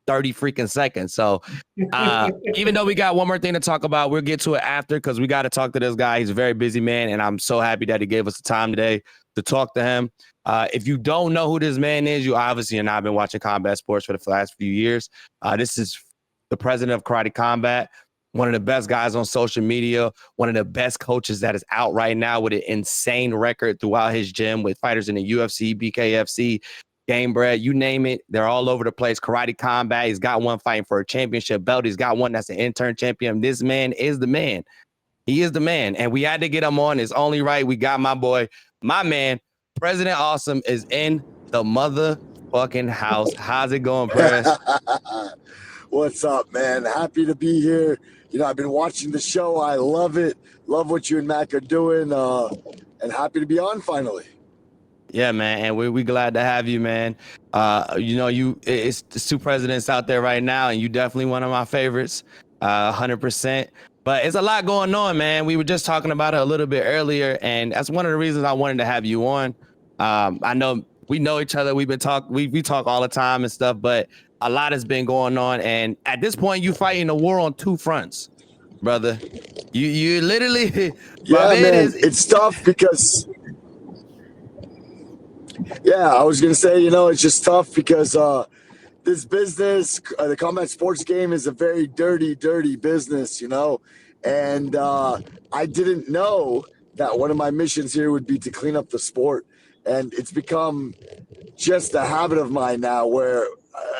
30 freaking seconds. So even though we got one more thing to talk about, we'll get to it after because we got to talk to this guy. He's a very busy man, and I'm so happy that he gave us the time today to talk to him. If you don't know who this man is, you obviously have not been watching combat sports for the last few years. This is the president of Karate Combat, one of the best guys on social media, one of the best coaches that is out right now with an insane record throughout his gym with fighters in the UFC, BKFC, Game Bread, you name it. They're all over the place. Karate Combat. He's got one fighting for a championship belt. He's got one that's an intern champion. This man is the man. He is the man. And we had to get him on. It's only right. We got my boy, my man, President Awesome is in the motherfucking house. How's it going, Prez? What's up, man? Happy to be here. You know, I've been watching the show. I love it. Love what you and Mac are doing. And happy to be on finally. Yeah, man, and we glad to have you, man. You know, it's two presidents out there right now, and you definitely one of my favorites, 100%. But it's a lot going on, man. We were just talking about it a little bit earlier, and that's one of the reasons I wanted to have you on. I know we know each other. We talk all the time and stuff, but a lot has been going on, and at this point, you fighting a war on two fronts, brother. You literally, yeah, man. It's tough because. Yeah, I was going to say, you know, it's just tough because this business, the combat sports game is a very dirty, dirty business, you know, and I didn't know that one of my missions here would be to clean up the sport. And it's become just a habit of mine now where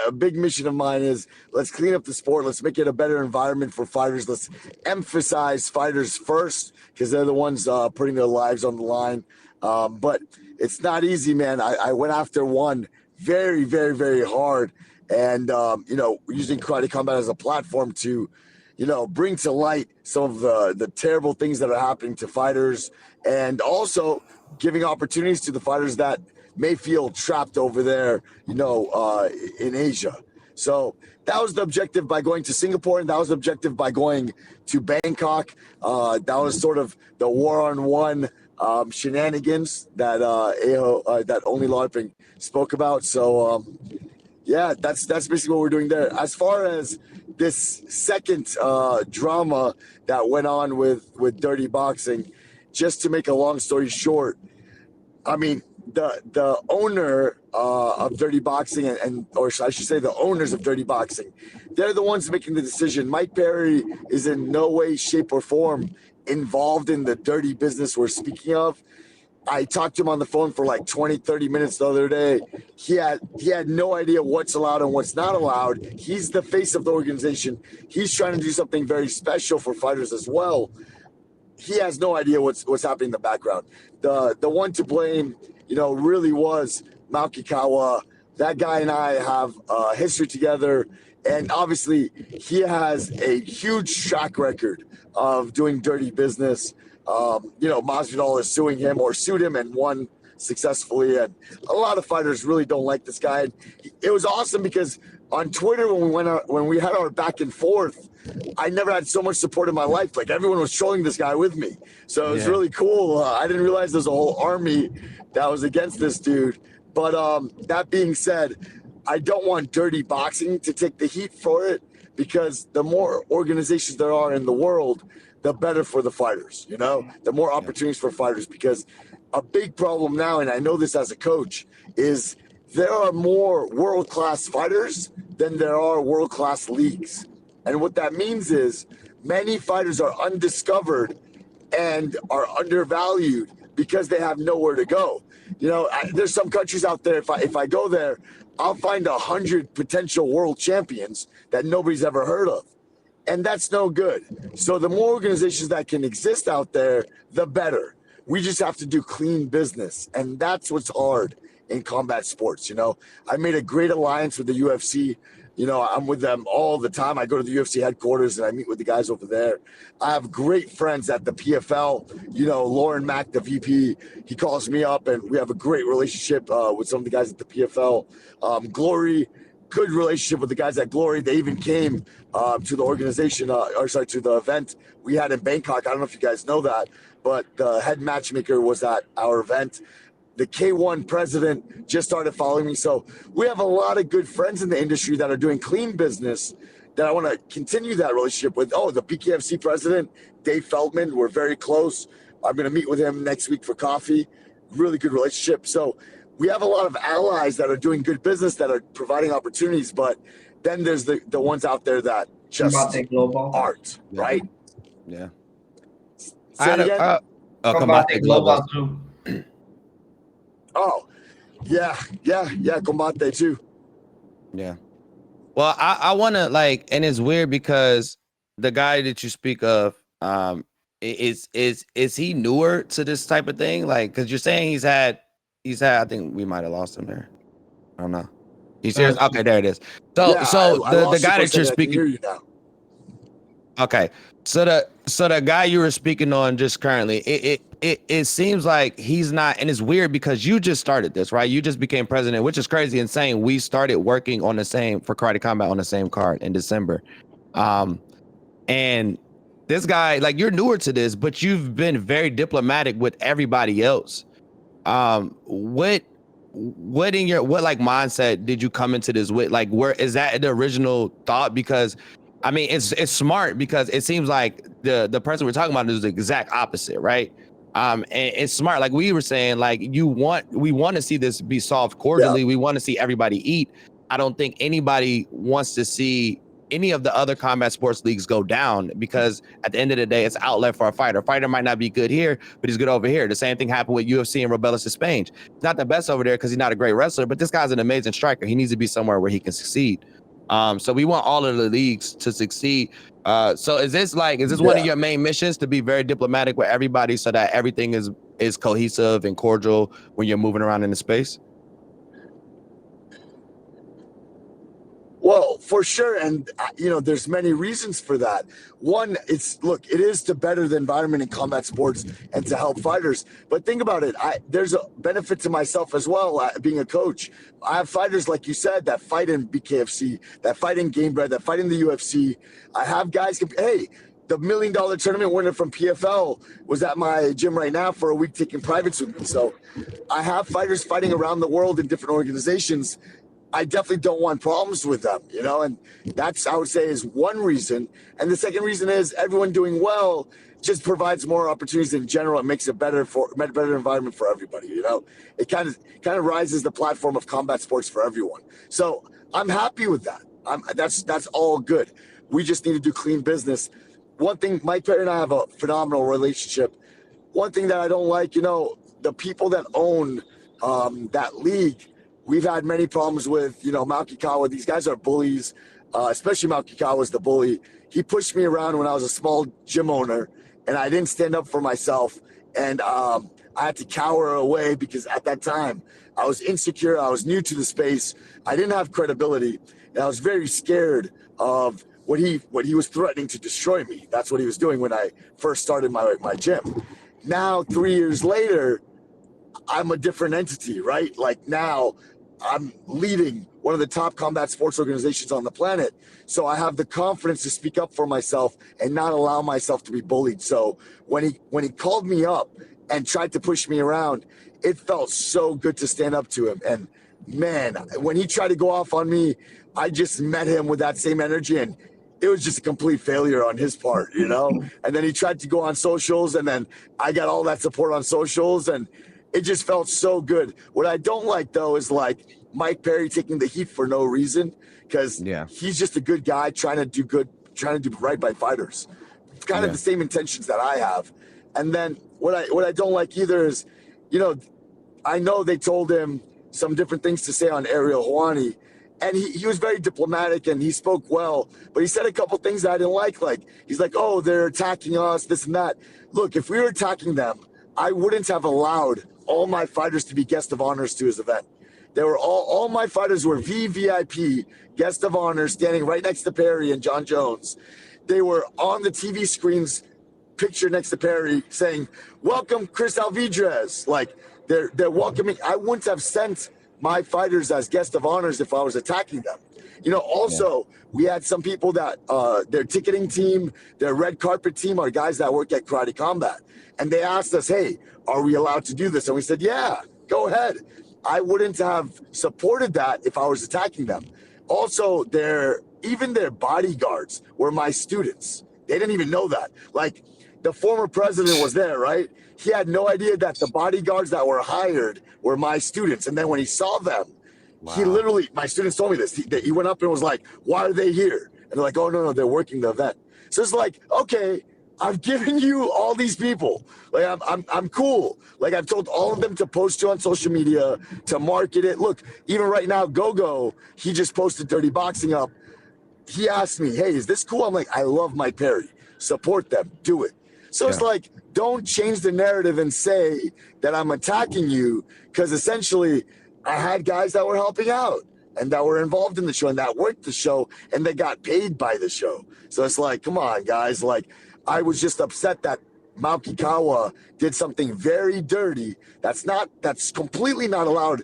a big mission of mine is let's clean up the sport. Let's make it a better environment for fighters. Let's emphasize fighters first because they're the ones putting their lives on the line. But it's not easy, man. I went after one very, very, very hard. And, you know, using Karate Combat as a platform to, you know, bring to light some of the terrible things that are happening to fighters and also giving opportunities to the fighters that may feel trapped over there, you know, in Asia. So that was the objective by going to Singapore, and that was the objective by going to Bangkok. That was sort of the war-on-one shenanigans that that Only Larping spoke about. So yeah, that's basically what we're doing there. As far as this second drama that went on with Dirty Boxing, just to make a long story short, I mean the owner of Dirty Boxing or I should say the owners of Dirty Boxing, they're the ones making the decision. Mike Perry is in no way, shape, or form involved in the dirty business we're speaking of. I talked to him on the phone for like 20, 30 minutes the other day. He had no idea what's allowed and what's not allowed. He's the face of the organization. He's trying to do something very special for fighters as well. He has no idea what's happening in the background. The one to blame, you know, really was Maukikawa. That guy and I have a history together, and obviously he has a huge track record of doing dirty business. You know, Masvidal is suing him or sued him and won successfully. And a lot of fighters really don't like this guy. It was awesome because on Twitter when we had our back and forth, I never had so much support in my life. Like everyone was trolling this guy with me. So it was really cool. I didn't realize there's a whole army that was against this dude. But that being said, I don't want Dirty Boxing to take the heat for it because the more organizations there are in the world, the better for the fighters, you know, the more opportunities for fighters, because a big problem now, and I know this as a coach, is there are more world-class fighters than there are world-class leagues. And what that means is many fighters are undiscovered and are undervalued because they have nowhere to go. You know, there's some countries out there, if I go there, I'll find 100 potential world champions that nobody's ever heard of. And that's no good. So the more organizations that can exist out there, the better. We just have to do clean business. And that's what's hard in combat sports, you know. I made a great alliance with the UFC. You know, I'm with them all the time. I go to the UFC headquarters and I meet with the guys over there. I have great friends at the PFL. You know, Lauren Mack, the VP, he calls me up and we have a great relationship with some of the guys at the PFL. Glory, good relationship with the guys at Glory. They even came to the organization, to the event we had in Bangkok. I don't know if you guys know that, but the head matchmaker was at our event. the K1 president just started following me. So we have a lot of good friends in the industry that are doing clean business that I want to continue that relationship with. Oh, the PKFC president, Dave Feldman, we're very close. I'm going to meet with him next week for coffee. Really good relationship. So we have a lot of allies that are doing good business, that are providing opportunities, but then there's the ones out there that just aren't, right? Yeah. Say it again? Combate Global. too. Oh, yeah, Combate too. Yeah. Well, I want to like, and it's weird because the guy that you speak of, is he newer to this type of thing? Like, because you're saying he's had. I think we might have lost him there. I don't know. He's here. Okay, there it is. So, Yeah, the guy that you're speaking. I can hear you now. Okay, so the guy you were speaking on just currently, it seems like he's not, and it's weird because you just started this, right? You just became president, which is crazy and saying we started working on the same for Karate Combat on the same card in December, and this guy, like, you're newer to this, but you've been very diplomatic with everybody else. What in your like mindset did you come into this with? Like, where is that the original thought? Because I mean, it's smart because it seems like the person we're talking about is the exact opposite, right? And it's smart. Like we were saying, like we want to see this be solved cordially. Yeah. We want to see everybody eat. I don't think anybody wants to see any of the other combat sports leagues go down, because at the end of the day, it's an outlet for a fighter. A fighter might not be good here, but he's good over here. The same thing happened with UFC and Rebellis Spain. He's not the best over there because he's not a great wrestler, but this guy's an amazing striker. He needs to be somewhere where he can succeed. So we want all of the leagues to succeed. So is this one of your main missions, to be very diplomatic with everybody so that everything is cohesive and cordial when you're moving around in the space? Well, for sure. And, there's many reasons for that. One, it is to better the environment in combat sports and to help fighters. But think about it. There's a benefit to myself as well, being a coach. I have fighters, like you said, that fight in BKFC, that fight in Gamebred, that fight in the UFC. I have guys, hey, the $1 million tournament winner from PFL was at my gym right now for a week taking privates with me. So I have fighters fighting around the world in different organizations. I definitely don't want problems with them, and that's, I would say, is one reason. And the second reason is everyone doing well just provides more opportunities in general. It makes it better environment for everybody. It kind of rises the platform of combat sports for everyone. So I'm happy with that. That's all good. We just need to do clean business. One thing, Mike Perry and I have a phenomenal relationship. One thing that I don't like, the people that own that league, we've had many problems with, Malkikawa. These guys are bullies, especially Malkikawa is the bully. He pushed me around when I was a small gym owner, and I didn't stand up for myself. And I had to cower away because at that time I was insecure. I was new to the space. I didn't have credibility, and I was very scared of what he was threatening to destroy me. That's what he was doing when I first started my gym. Now, 3 years later, I'm a different entity, right? Like now I'm leading one of the top combat sports organizations on the planet. So I have the confidence to speak up for myself and not allow myself to be bullied. So when he called me up and tried to push me around, it felt so good to stand up to him. And man, when he tried to go off on me, I just met him with that same energy, and it was just a complete failure on his part, And then he tried to go on socials, and then I got all that support on socials, and it just felt so good. What I don't like, though, is like Mike Perry taking the heat for no reason, because he's just a good guy trying to do right by fighters. It's kind of the same intentions that I have. And then what I don't like either is, I know they told him some different things to say on Ariel Helwani, and he was very diplomatic and he spoke well, but he said a couple things that I didn't like. Like, he's like, oh, they're attacking us, this and that. Look, if we were attacking them, I wouldn't have allowed all my fighters to be guest of honors to his event. They were all my fighters were VVIP, guest of honor, standing right next to Perry and John Jones. They were on the TV screens, pictured next to Perry, saying, welcome Chris Alvidrez. Like, they're welcoming. I wouldn't have sent my fighters as guest of honors if I was attacking them. We had some people that their ticketing team, their red carpet team are guys that work at Karate Combat. And they asked us, hey, are we allowed to do this? And we said, yeah, Go ahead. I wouldn't have supported that if I was attacking them. Also, even their bodyguards were my students. They didn't even know that. Like, the former president was there, right? He had no idea that the bodyguards that were hired were my students. And then when he saw them, he Wow. literally, my students told me this. He went up and was like, "Why are they here?" And they're like, "Oh, no, they're working the event." So it's like, okay, I've given you all these people. Like, I'm cool. Like, I've told all of them to post you on social media, to market it. Look, even right now, Gogo, he just posted Dirty Boxing up. He asked me, "Hey, is this cool?" I'm like, "I love Mike Perry. Support them. Do it." So it's Yeah. like, don't change the narrative and say that I'm attacking you, because essentially I had guys that were helping out and that were involved in the show and that worked the show and they got paid by the show. So it's like, come on, guys. Like, I was just upset that Maukikawa did something very dirty. That's completely not allowed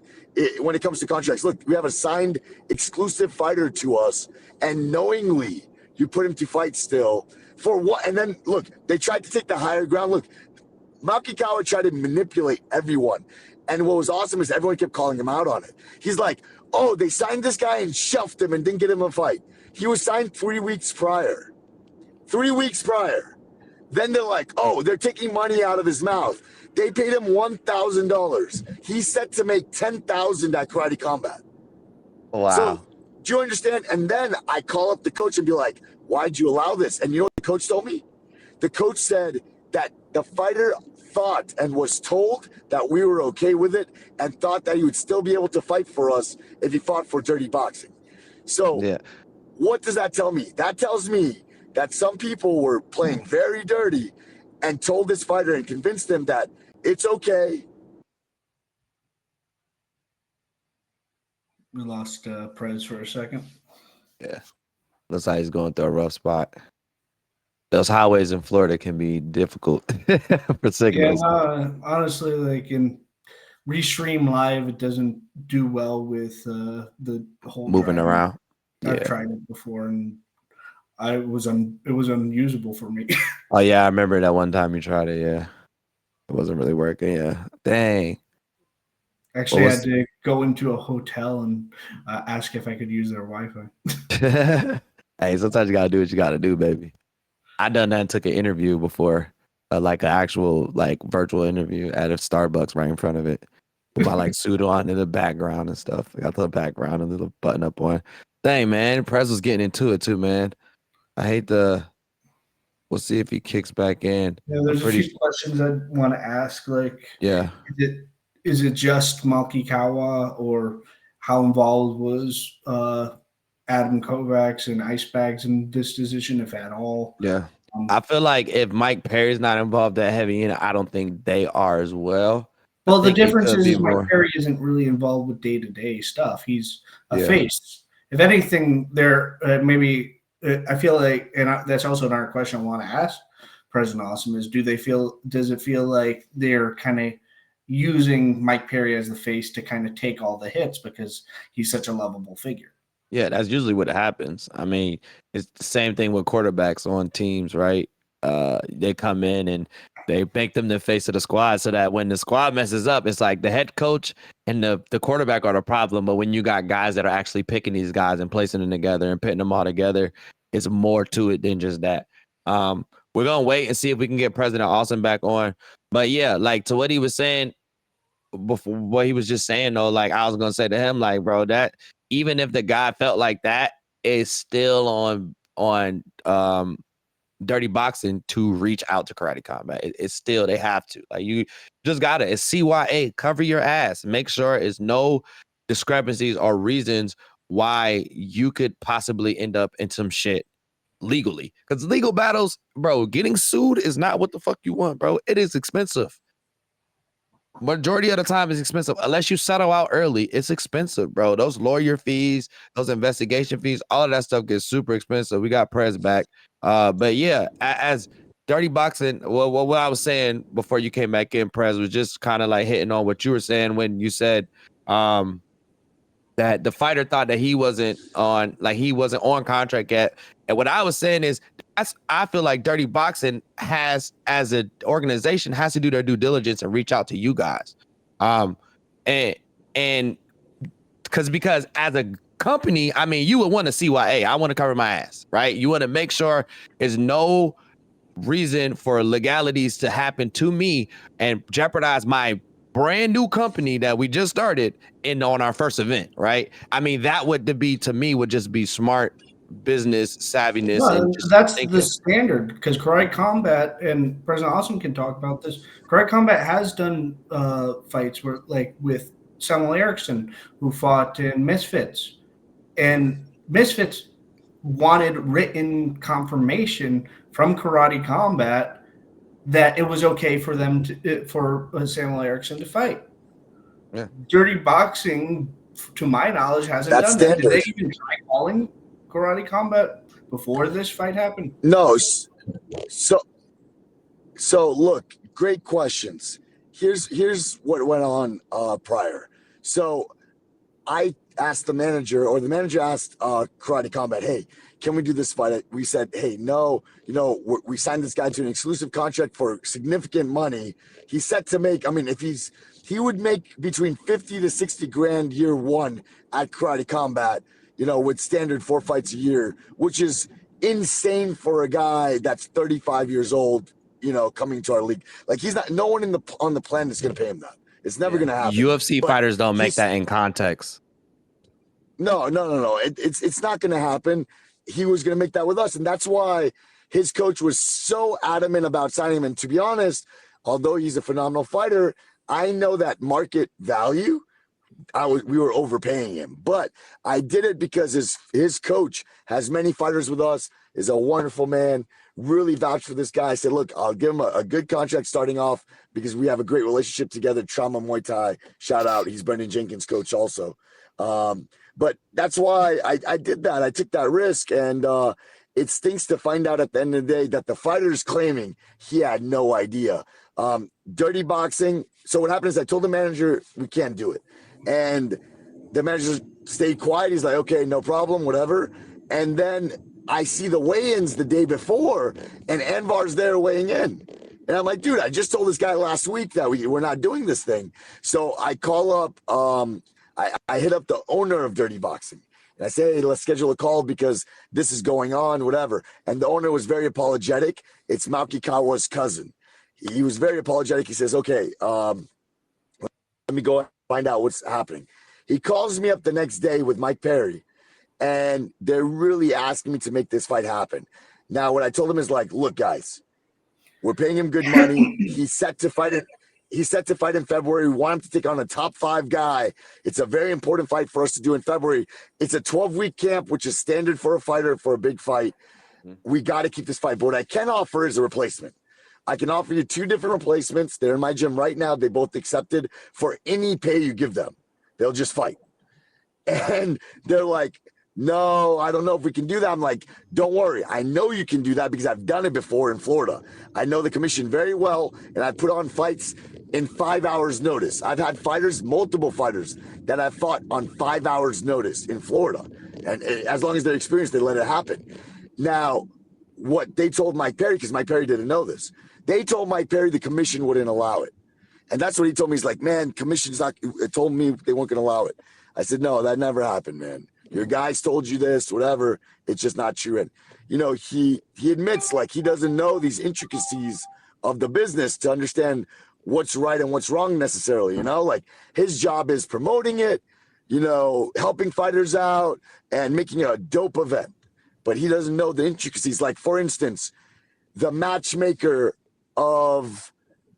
when it comes to contracts. Look, we have a signed exclusive fighter to us, and knowingly you put him to fight still for what? And then look, they tried to take the higher ground. Look, Maukikawa tried to manipulate everyone. And what was awesome is everyone kept calling him out on it. He's like, "Oh, they signed this guy and shelved him and didn't get him a fight. He was signed 3 weeks prior. 3 weeks prior." Then they're like, "Oh, they're taking money out of his mouth." They paid him $1,000. He's set to make $10,000 at Karate Combat. So, Wow. do you understand? And then I call up the coach and be like, "Why'd you allow this?" And you know what the coach told me? The coach said that the fighter thought and was told that we were okay with it and thought that he would still be able to fight for us if he fought for Dirty Boxing. So, Yeah. what does that tell me? That tells me that some people were playing very dirty and told this fighter and convinced him that it's okay. We lost Prez for a second. Yeah. Looks like he's going through a rough spot. Those highways in Florida can be difficult for signals. Yeah, honestly, like in Restream Live, it doesn't do well with the whole Moving driving. around. I've Yeah. tried it before, and it was unusable for me. Oh yeah, I remember that one time you tried it. Yeah, it wasn't really working. Yeah, dang. Actually, I What had to go into a hotel and ask if I could use their Wi-Fi. Hey, sometimes you gotta do what you gotta do, baby. I done that and took an interview before, like an actual like virtual interview at a Starbucks right in front of it, with my like suit on in the background and stuff. I got the background and the little button up on. Dang man, Prez was getting into it too, man. I hate the. We'll see if he kicks back in. Yeah, I'm there's a pretty. few questions I want to ask. Like, Yeah. is it just Maukikawa, or how involved was Adam Kovacs and Ice Bags in this decision, if at all? Yeah. I feel like if Mike Perry's not involved that heavy in it, I don't think they are as well. Well, the think it difference could be is Mike more. Perry isn't really involved with day-to-day stuff. He's a Yeah. face. If anything, there maybe I feel like, and that's also another question I want to ask President Awesome is: does it feel like they're kind of using Mike Perry as the face to kind of take all the hits because he's such a lovable figure? Yeah, that's usually what happens. I mean, it's the same thing with quarterbacks on teams, right? They come in and they make them the face of the squad so that when the squad messes up, it's like the head coach and the quarterback are the problem. But when you got guys that are actually picking these guys and placing them together and putting them all together, it's more to it than just that. We're gonna wait and see if we can get President Austin back on. But yeah, like to what he was saying before, what he was just saying though, like I was gonna say to him, like, bro, that even if the guy felt like that, it's still on Dirty Boxing to reach out to Karate Combat. It's still, they have to. Like, you just gotta. It's CYA. Cover your ass. Make sure it's no discrepancies or reasons why you could possibly end up in some shit legally. Because legal battles, bro, getting sued is not what the fuck you want, bro. It is expensive. Majority of the time is expensive. Unless you settle out early, it's expensive, bro. Those lawyer fees, those investigation fees, all of that stuff gets super expensive. We got Prez back. But yeah, as Dirty Boxing, well, what I was saying before you came back in, Prez, was just kind of like hitting on what you were saying when you said that the fighter thought that he wasn't on contract yet. And what I was saying is I feel like Dirty Boxing has, as an organization, has to do their due diligence and reach out to you guys. and because as a company, I mean, you would want to see why, hey, I want to cover my ass, right? You want to make sure there's no reason for legalities to happen to me and jeopardize my brand new company that we just started on our first event, right? I mean, that would be, to me, would just be smart business savviness and No, just that's thinking. the standard because Karate Combat, and President Awesome can talk about this. Karate Combat has done fights where, like with Samuel Erickson, who fought in Misfits, and Misfits wanted written confirmation from Karate Combat that it was okay for them for Samuel Erickson to fight. Yeah. Dirty Boxing, to my knowledge, hasn't That's done that. standard. Did they even try calling Karate Combat before this fight happened? No. So look, great questions. Here's what went on prior. So I asked the manager, or the manager asked Karate Combat, hey, can we do this fight? We said, hey, no, we signed this guy to an exclusive contract for significant money. He's set to make, I mean, he would make between 50 to 60 grand year one at Karate Combat, with standard 4 fights a year, which is insane for a guy that's 35 years old, coming to our league. Like, he's not, no one on the planet is going to pay him that. It's never going to happen. UFC fighters don't make that in context. No. It's not going to happen. He was going to make that with us. And that's why his coach was so adamant about signing him. And to be honest, although he's a phenomenal fighter, I know that market value, we were overpaying him. But I did it because his coach has many fighters with us, is a wonderful man, really vouched for this guy. I said, look, I'll give him a good contract starting off because we have a great relationship together. Trauma Muay Thai, shout out. He's Brendan Jenkins' coach also. But that's why I did that. I took that risk, and it stinks to find out at the end of the day that the fighter's claiming he had no idea. Dirty Boxing. So what happened is I told the manager we can't do it. And the manager stayed quiet. He's like, okay, no problem, whatever. And then I see the weigh-ins the day before, and Anvar's there weighing in. And I'm like, dude, I just told this guy last week that we're not doing this thing. So I call up, I hit up the owner of Dirty Boxing. And I say, hey, let's schedule a call because this is going on, whatever. And the owner was very apologetic. It's Mauki Kawa's cousin. He was very apologetic. He says, okay, let me go find out what's happening. He calls me up the next day with Mike Perry, and they're really asking me to make this fight happen. Now, what I told him is like, look, guys, we're paying him good money. He's set to fight it. He's set to fight in February. We want him to take on a top 5 guy. It's a very important fight for us to do in February. It's a 12-week camp, which is standard for a fighter for a big fight. We got to keep this fight. But what I can offer is a replacement. I can offer you 2 different replacements. They're in my gym right now. They both accepted for any pay you give them. They'll just fight. And they're like, no, I don't know if we can do that. I'm like, don't worry. I know you can do that because I've done it before in Florida. I know the commission very well, and I put on fights in 5 hours notice. I've had fighters, multiple fighters, that I've fought on 5 hours notice in Florida. And as long as they're experienced, they let it happen. Now, what they told Mike Perry, because Mike Perry didn't know this, they told Mike Perry the commission wouldn't allow it. And that's what he told me. He's like, man, commission's not, it told me they weren't going to allow it. I said, no, that never happened, man. Your guys told you this, whatever. It's just not true. And, he admits, like, he doesn't know these intricacies of the business to understand what's right and what's wrong necessarily, like his job is promoting it, helping fighters out and making it a dope event. But he doesn't know the intricacies. Like, for instance, the matchmaker of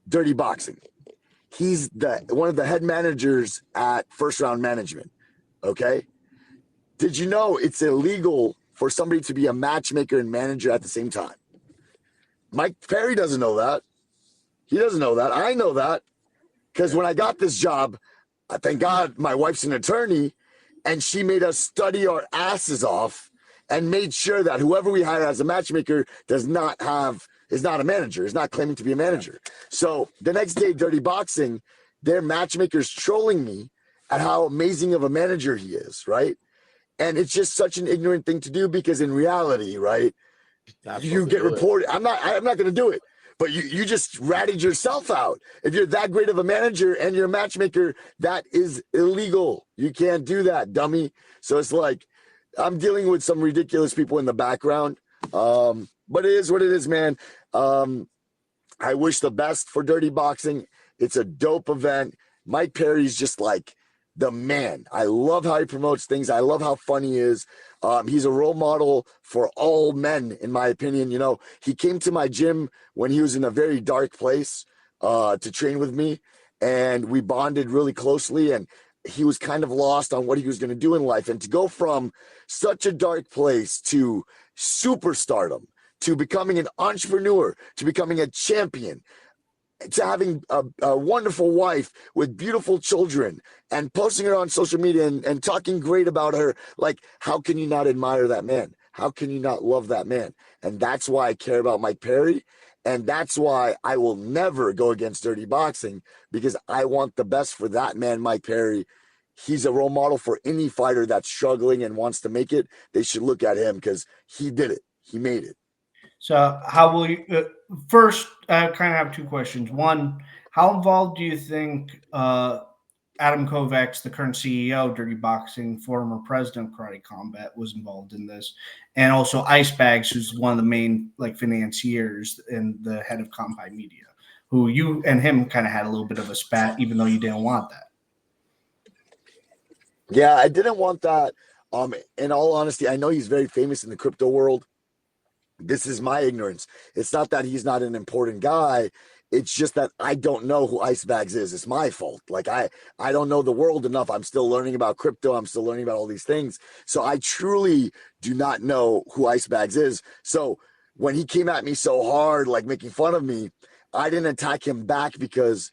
Dirty Boxing. He's one of the head managers at First Round Management. Okay. Did you know it's illegal for somebody to be a matchmaker and manager at the same time? Mike Perry doesn't know that. He doesn't know that. I know that because when I got this job, thank God my wife's an attorney, and she made us study our asses off and made sure that whoever we hire as a matchmaker is not a manager, is not claiming to be a manager. So the next day, Dirty Boxing, their matchmaker's trolling me at how amazing of a manager he is, right? And it's just such an ignorant thing to do because in reality, right, you get reported. I'm not going to do it. but you just ratted yourself out. If you're that great of a manager and you're a matchmaker, that is illegal. You can't do that, dummy. So it's like, I'm dealing with some ridiculous people in the background. But it is what it is, man. I wish the best for Dirty Boxing. It's a dope event. Mike Perry's just like the man. I love how he promotes things. I love how funny he is. He's a role model for all men, in my opinion. You know, he came to my gym when he was in a very dark place to train with me, and we bonded really closely, and he was kind of lost on what he was going to do in life. And to go from such a dark place to superstardom, to becoming an entrepreneur, to becoming a champion, to having a wonderful wife with beautiful children and posting her on social media and talking great about her. Like, how can you not admire that man? How can you not love that man? And that's why I care about Mike Perry. And that's why I will never go against Dirty Boxing, because I want the best for that man, Mike Perry. He's a role model for any fighter that's struggling and wants to make it. They should look at him because he did it. He made it. So how will you first, I kind of have two questions. One, how involved do you think Adam Kovacs, the current CEO of Dirty Boxing, former president of Karate Combat, was involved in this? And also Ice Bags, who's one of the main financiers and the head of Combat Media, who you and him kind of had a little bit of a spat, even though you didn't want that. Yeah, I didn't want that. In all honesty, I know he's very famous in the crypto world. This is my ignorance. It's not that he's not an important guy. It's just that I don't know who Ice Bags is. It's my fault. Like, I don't know the world enough. I'm still learning about crypto. I'm still learning about all these things. So I truly do not know who Ice Bags is. So when he came at me so hard, like making fun of me, I didn't attack him back because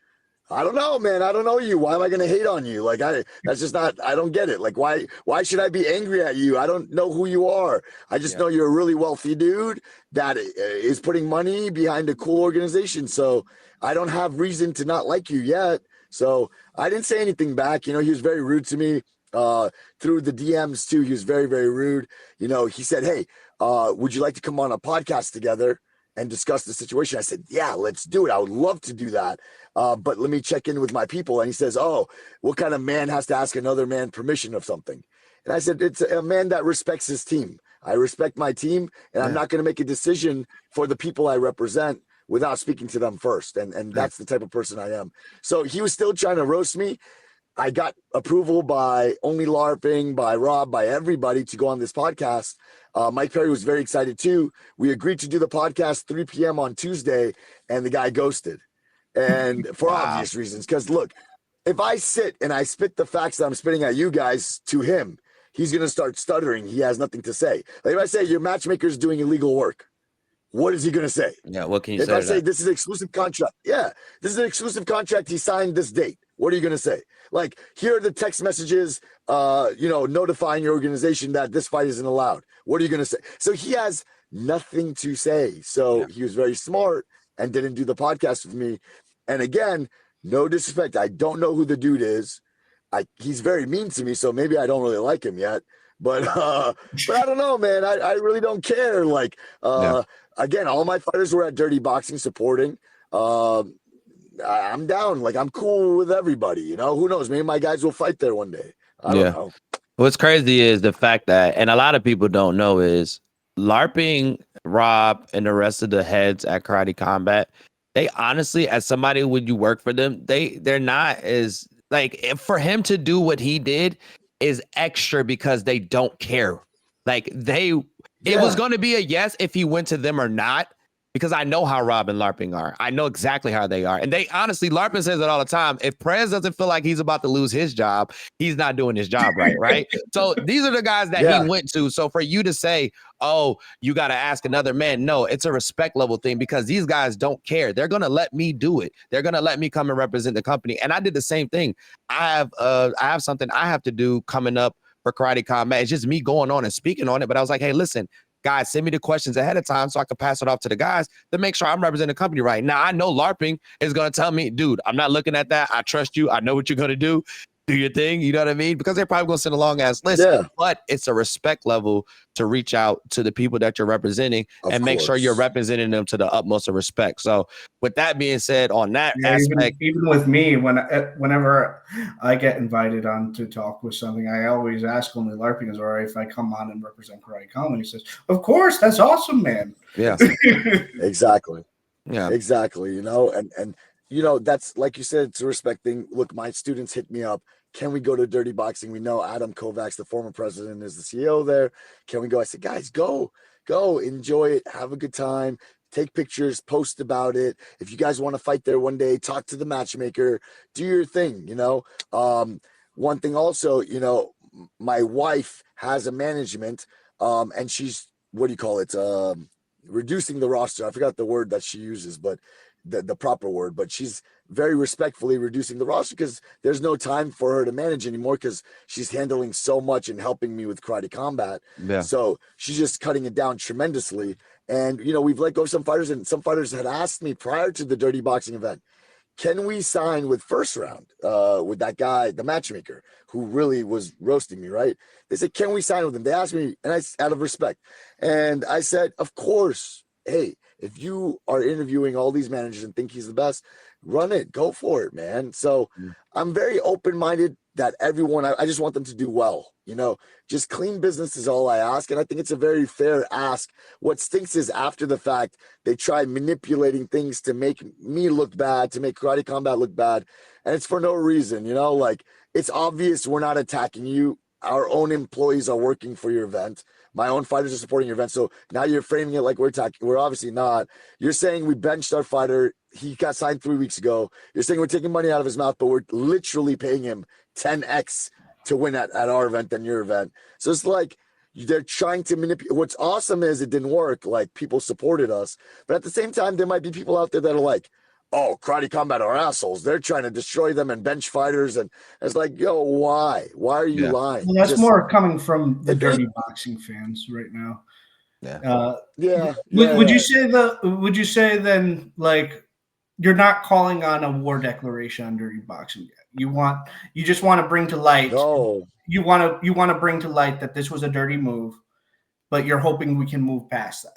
I don't know, man. I don't know you. Why am I going to hate on you? Like, that's just not, I don't get it. Like, why should I be angry at you? I don't know who you are. I just know you're a really wealthy dude that is putting money behind a cool organization. So I don't have reason to not like you yet. So I didn't say anything back. You know, he was very rude to me through the DMs too. He was very, very rude. You know, he said, hey, would you like to come on a podcast together and discuss the situation? I said, yeah, let's do it. I would love to do that. But let me check in with my people. And he says, oh, what kind of man has to ask another man permission of something? And I said, it's a man that respects his team. I respect my team, and I'm not going to make a decision for the people I represent without speaking to them first. And that's the type of person I am. So he was still trying to roast me. I got approval by Only LARPing, by Rob, by everybody to go on this podcast. Mike Perry was very excited too. We agreed to do the podcast 3 p.m. on Tuesday, and the guy ghosted. And for obvious reasons, because look, if I sit and I spit the facts that I'm spitting at you guys to him, he's going to start stuttering. He has nothing to say. Like if I say your matchmaker's doing illegal work, what is he going to say? Yeah, what can you say? If I say this is an exclusive contract, this is an exclusive contract. He signed this date. What are you going to say? Like, here are the text messages, notifying your organization that this fight isn't allowed. What are you going to say? So he has nothing to say. So he was very smart and didn't do the podcast with me. And again, no disrespect. I don't know who the dude is. He's very mean to me, so maybe I don't really like him yet. But I don't know, man. I really don't care. Like, again, all my fighters were at Dirty Boxing supporting. I'm down. Like, I'm cool with everybody. You know, who knows? Maybe my guys will fight there one day. I don't know. What's crazy is the fact that, and a lot of people don't know, is LARPing, Rob, and the rest of the heads at Karate Combat, they honestly, as somebody when you work for them, they're not as, like, for him to do what he did is extra because they don't care. Like, it was going to be a yes if he went to them or not, because I know how Rob and LARPing are. I know exactly how they are. And they honestly, LARPing says it all the time. If Prez doesn't feel like he's about to lose his job, he's not doing his job right? So these are the guys that he went to. So for you to say, oh, you got to ask another man, no, it's a respect level thing, because these guys don't care. They're going to let me do it. They're going to let me come and represent the company. And I did the same thing. I have something I have to do coming up for Karate Combat. It's just me going on and speaking on it. But I was like, hey, listen, guys, send me the questions ahead of time so I can pass it off to the guys to make sure I'm representing the company right. Now, I know LARPing is going to tell me, dude, I'm not looking at that. I trust you. I know what you're going to do. do your thing. You know what I mean? Because they're probably going to send a long ass list. Yeah. But it's a respect level to reach out to the people that you're representing and make sure you're representing them to the utmost of respect. So with that being said, on that aspect, even with me, whenever I get invited on to talk with something, I always ask only LARPing is all right if I come on and represent Karate Combat. He says, "Of course, that's awesome, man." Yeah, exactly. Yeah, exactly. And that's like you said, it's a respect thing. Look, my students hit me up. Can we go to Dirty Boxing? We know Adam Kovacs, the former president, is the CEO there. Can we go? I said, guys, go, enjoy it, have a good time, take pictures, post about it. If you guys want to fight there one day, talk to the matchmaker, do your thing. One thing also, my wife has a management, and she's, what do you call it? Reducing the roster. I forgot the word that she uses, but the proper word, but she's very respectfully reducing the roster because there's no time for her to manage anymore because she's handling so much and helping me with Karate Combat. Yeah. So she's just cutting it down tremendously. And, we've let go of some fighters, and some fighters had asked me prior to the Dirty Boxing event, can we sign with First Round, with that guy, the matchmaker, who really was roasting me, right? They said, can we sign with him? They asked me, and out of respect. And I said, of course. Hey, if you are interviewing all these managers and think he's the best, run it, go for it, man. So I'm very open-minded that everyone, I just want them to do well, just clean business is all I ask. And I think it's a very fair ask. What stinks is after the fact, they try manipulating things to make me look bad, to make Karate Combat look bad. And it's for no reason, it's obvious we're not attacking you. Our own employees are working for your event. My own fighters are supporting your event. So now you're framing it like we're attacking. We're obviously not. You're saying we benched our fighter. He got signed 3 weeks ago. You're saying we're taking money out of his mouth, but we're literally paying him 10x to win at our event than your event. So it's like they're trying to manipulate. What's awesome is it didn't work. Like, people supported us. But at the same time, there might be people out there that are like, oh, Karate Combat are assholes. They're trying to destroy them and bench fighters. And it's like, yo, why? Why are you lying? Well, that's more coming from the Dirty Boxing fans right now. Would you say then, like, you're not calling on a war declaration on Dirty Boxing yet? You just want to bring to light. No. You want to bring to light that this was a dirty move, but you're hoping we can move past that.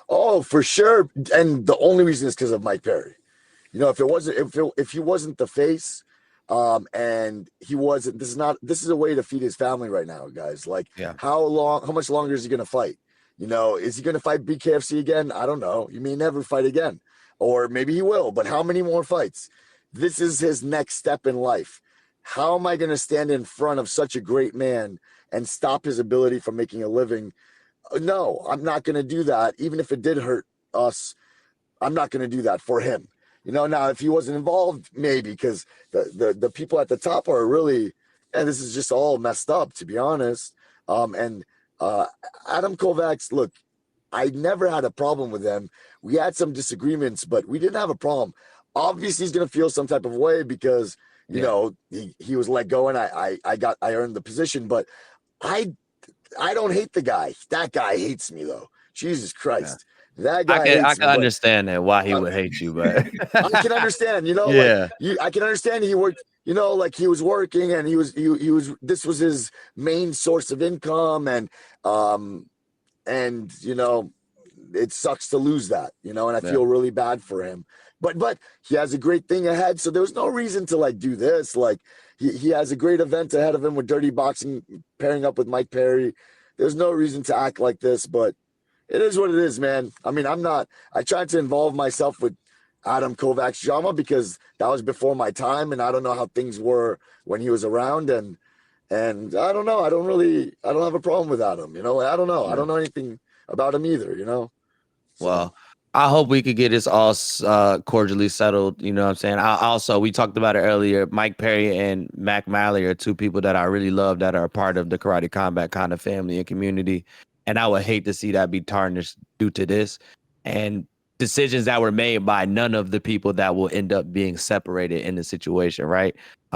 Oh, for sure. And the only reason is because of Mike Perry. If he wasn't the face, and he wasn't, this is a way to feed his family right now, guys. Like, how much longer is he going to fight? Is he going to fight BKFC again? I don't know. He may never fight again, or maybe he will, but how many more fights? This is his next step in life. How am I going to stand in front of such a great man and stop his ability from making a living? No, I'm not going to do that. Even if it did hurt us, I'm not going to do that for him. Now if he wasn't involved, maybe, because the people at the top are really, and this is just all messed up, to be honest. Adam Kovacs, look, I never had a problem with him. We had some disagreements, but we didn't have a problem. Obviously, he's going to feel some type of way because, he was let go and I earned the position, but I don't hate the guy. That guy hates me, though. Jesus Christ. That guy I can understand that why he would hate you, but I can understand, I can understand he worked, like he was working and he was this was his main source of income, and it sucks to lose that, and I feel really bad for him. But he has a great thing ahead, so there was no reason to do this. Like, he has a great event ahead of him with Dirty Boxing pairing up with Mike Perry. There's no reason to act like this, but it is what it is, man. I mean, I tried to involve myself with Adam Kovacs drama because that was before my time, and I don't know how things were when he was around, and I don't know. I don't have a problem with Adam, I don't know. I don't know anything about him either, So. Well, I hope we could get this all cordially settled. You know what I'm saying? We talked about it earlier. Mike Perry and Mac Malley are two people that I really love that are a part of the Karate Combat kind of family and community. And I would hate to see that be tarnished due to this and decisions that were made by none of the people that will end up being separated in the situation, right?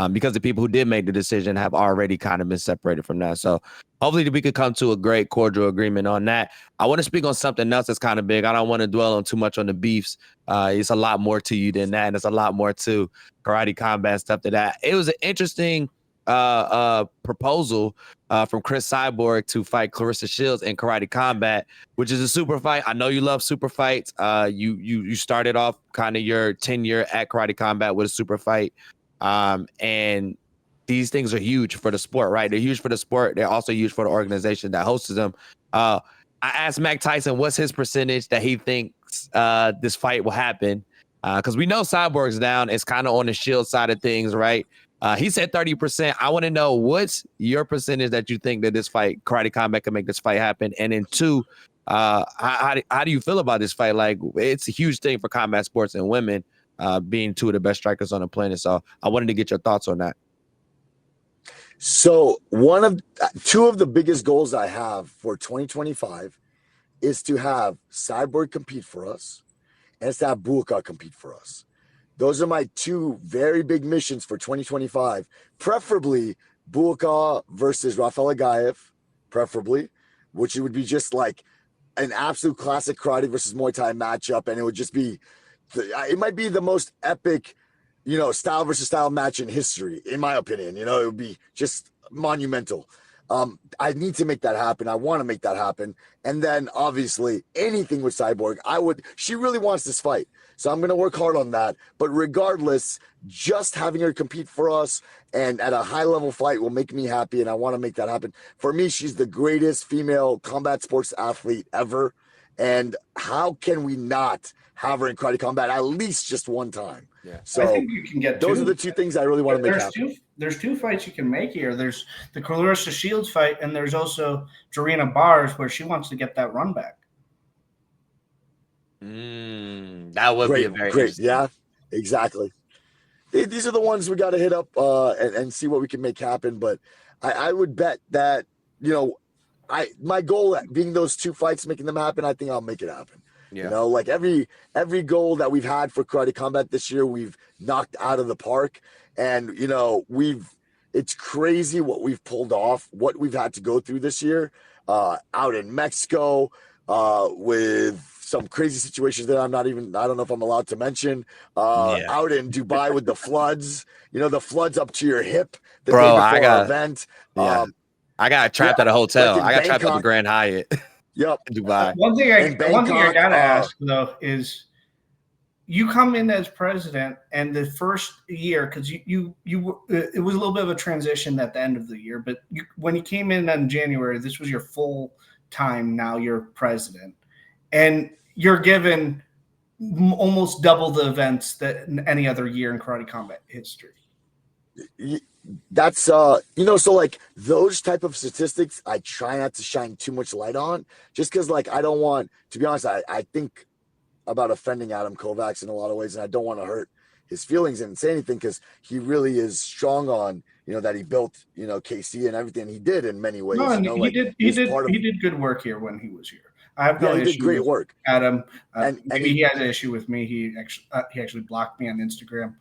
because the people who did make the decision have already kind of been separated from that. So hopefully we could come to a great cordial agreement on that. I want to speak on something else that's kind of big. I don't want to dwell on too much on the beefs. It's a lot more to you than that, and it's a lot more to Karate Combat stuff to that. It was an interesting proposal from Chris Cyborg to fight Clarissa Shields in Karate Combat, which is a super fight. I know you love super fights. You started off kind of your tenure at Karate Combat with a super fight. And these things are huge for the sport, right? They're huge for the sport. They're also huge for the organization that hosts them. I asked Mike Tyson what's his percentage that he thinks this fight will happen. Because we know Cyborg's down. It's kind of on the Shield side of things, right? He said 30%. I want to know what's your percentage that you think that this fight, Karate Combat, can make this fight happen? And then two, how do you feel about this fight? Like, it's a huge thing for combat sports and women being two of the best strikers on the planet. So I wanted to get your thoughts on that. So two of the biggest goals I have for 2025 is to have Cyborg compete for us, and it's to have Buaka compete for us. Those are my two very big missions for 2025. Preferably Buaka versus Rafael Agaev, preferably, which it would be just like an absolute classic karate versus Muay Thai matchup, and it would just be, it might be the most epic, style versus style match in history, in my opinion. It would be just monumental. I need to make that happen. I want to make that happen. And then obviously anything with Cyborg, she really wants this fight. So I'm going to work hard on that. But regardless, just having her compete for us and at a high level fight will make me happy. And I want to make that happen. For me, she's the greatest female combat sports athlete ever. And how can we not have her in Karate Combat at least just one time? Yeah. So I think you can get those are the two things I really want to make happen. There's two fights you can make here. There's the Clarissa Shields fight, and there's also Jarena Bars, where she wants to get that run back. That would be a very great. Yeah, exactly. These are the ones we got to hit up and see what we can make happen. But I would bet that, my goal being those two fights, making them happen, I think I'll make it happen. Yeah. Like every goal that we've had for Karate Combat this year, we've knocked out of the park. And, it's crazy what we've pulled off, what we've had to go through this year out in Mexico with some crazy situations that I don't know if I'm allowed to mention, out in Dubai with the floods, the floods up to your hip. Bro, I got trapped at a hotel. Like I got trapped at the Grand Hyatt. Yep. Dubai. One thing I gotta ask though is, you come in as president, and the first year, because you it was a little bit of a transition at the end of the year, but when you came in January, this was your full time. Now you're president, and you're given almost double the events that any other year in Karate Combat history. That's so like those type of statistics I try not to shine too much light on, just because like I don't want to be honest. I think about offending Adam Kovacs in a lot of ways, and I don't want to hurt his feelings and say anything, because he really is strong on that he built KC and everything he did in many ways. No, and he did good work here when he was here. I have no issue. He did great work. Adam, and he has an issue with me. He actually blocked me on Instagram.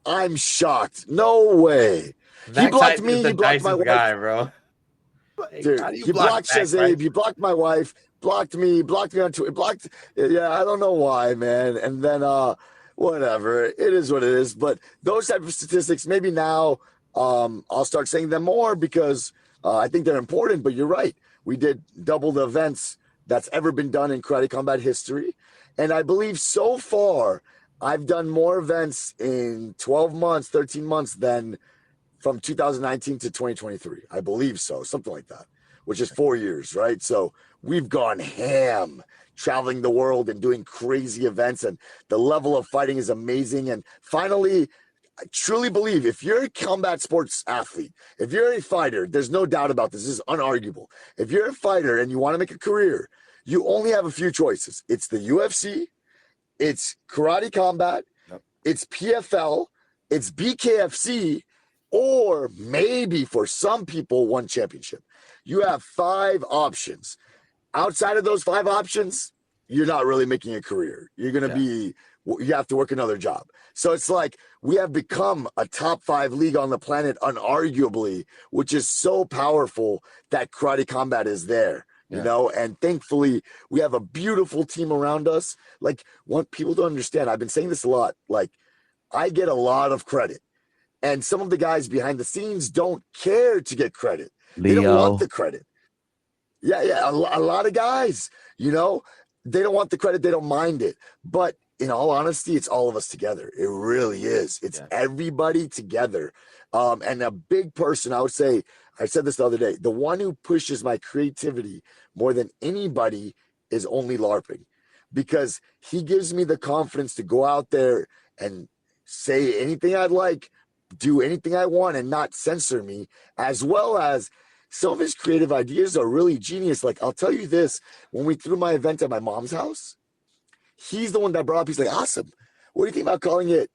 I'm shocked. No way. He blocked me. He blocked my wife. Guy, bro. Dude, he blocked Shazib. He blocked my wife. Blocked me on Twitter. I don't know why, man. And then, whatever. It is what it is. But those type of statistics, maybe now I'll start saying them more, because I think they're important. But you're right. We did double the events that's ever been done in Karate Combat history. And I believe so far, I've done more events in 12 months, 13 months than from 2019 to 2023. I believe so, something like that, which is 4 years, right? So we've gone ham, traveling the world and doing crazy events, and the level of fighting is amazing. And finally, I truly believe if you're a combat sports athlete, if you're a fighter, there's no doubt about this. This is unarguable. If you're a fighter and you want to make a career, you only have a few choices. It's the UFC, it's Karate Combat, it's PFL, it's BKFC, or maybe for some people, one championship. You have 5 options. Outside of those 5 options, you're not really making a career. You're going to be, you have to work another job. So it's like we have become a top 5 league on the planet, unarguably, which is so powerful that Karate Combat is there, you know? And thankfully, we have a beautiful team around us. Like, what people don't understand, I've been saying this a lot, like, I get a lot of credit. And some of the guys behind the scenes don't care to get credit. They don't want the credit. Yeah, a lot of guys, you know, they don't want the credit. They don't mind it. But in all honesty, it's all of us together. It really is. It's everybody together. And a big person, I would say, I said this the other day, the one who pushes my creativity more than anybody is only LARPing, because he gives me the confidence to go out there and say anything I'd like, do anything I want, and not censor me, as well as some of his creative ideas are really genius. Like, I'll tell you this, when we threw my event at my mom's house, he's the one that brought up, he's like, Asim, what do you think about calling it